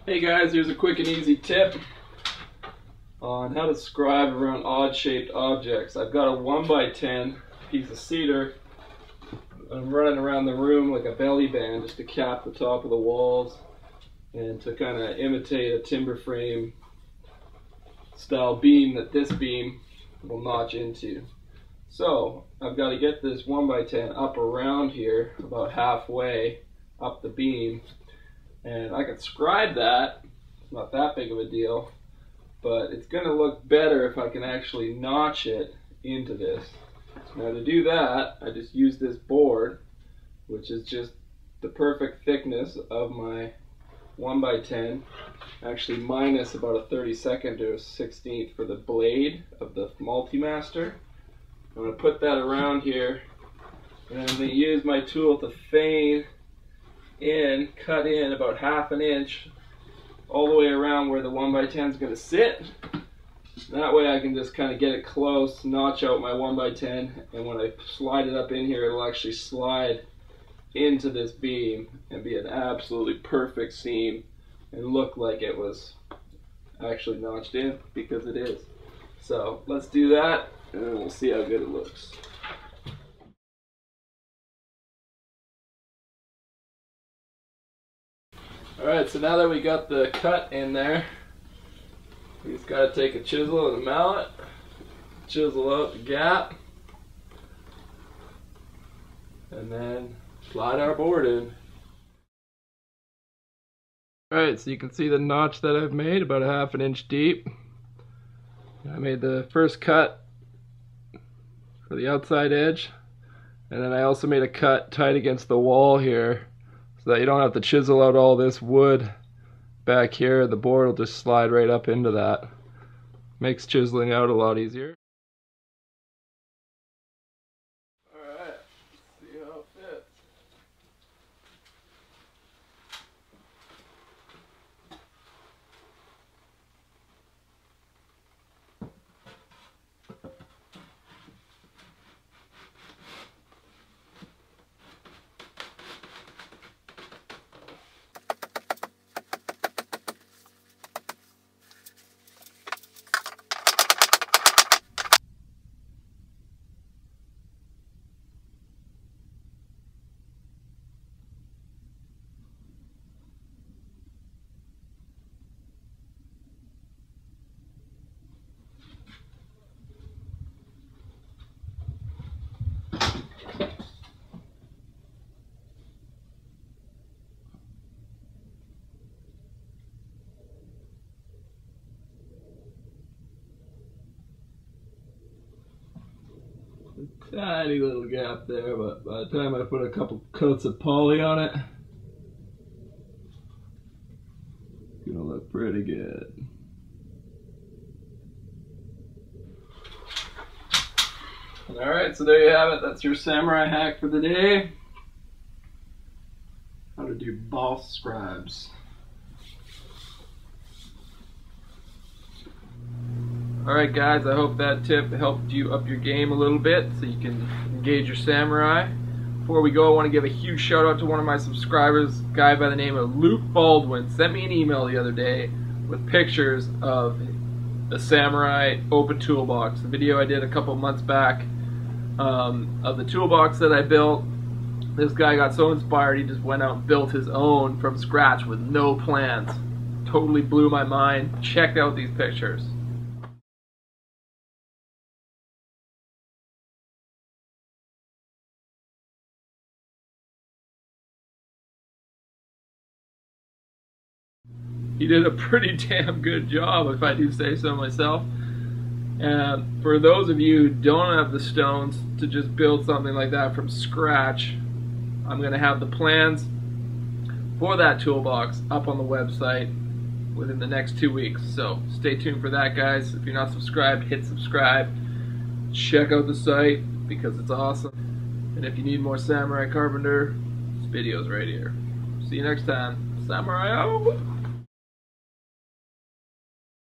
Hey guys, here's a quick and easy tip on how to scribe around odd-shaped objects. I've got a 1x10 piece of cedar. I'm running around the room like a belly band just to cap the top of the walls and to kind of imitate a timber frame style beam that this beam will notch into. So I've got to get this 1x10 up around here about halfway up the beam. And I can scribe that, it's not that big of a deal, but it's going to look better if I can actually notch it into this. Now to do that, I just use this board, which is just the perfect thickness of my 1x10, actually minus about a 32nd to a 16th for the blade of the multi-master. I'm going to put that around here, and I'm going to use my tool to feign cut in about ½ an inch all the way around where the 1x10 is going to sit. That way I can just kind of get it close, notch out my 1x10, and when I slide it up in here, it'll actually slide into this beam and be an absolutely perfect seam and look like it was actually notched in, because it is. So let's do that and then we'll see how good it looks. Alright, so now that we got the cut in there, we just got to take a chisel and a mallet, chisel out the gap, and then slide our board in. Alright, so you can see the notch that I've made, about ½ an inch deep. I made the first cut for the outside edge, and then I also made a cut tight against the wall here, so that you don't have to chisel out all this wood back here. The board will just slide right up into that. Makes chiseling out a lot easier. Alright, let's see how it fits. Tiny little gap there, but by the time I put a couple coats of poly on it, it's gonna look pretty good. Alright, so there you have it. That's your samurai hack for the day. How to do boss scribes. Alright guys, I hope that tip helped you up your game a little bit so you can engage your samurai. Before we go, I want to give a huge shout out to one of my subscribers, a guy by the name of Luke Baldwin. Sent me an email the other day with pictures of the samurai open toolbox. The video I did a couple months back of the toolbox that I built. This guy got so inspired he just went out and built his own from scratch with no plans. Totally blew my mind. Check out these pictures. He did a pretty damn good job, if I do say so myself. And for those of you who don't have the stones to just build something like that from scratch, I'm going to have the plans for that toolbox up on the website within the next 2 weeks. So stay tuned for that, guys. If you're not subscribed, hit subscribe. Check out the site because it's awesome. And if you need more Samurai Carpenter, this video's right here. See you next time. Samurai out!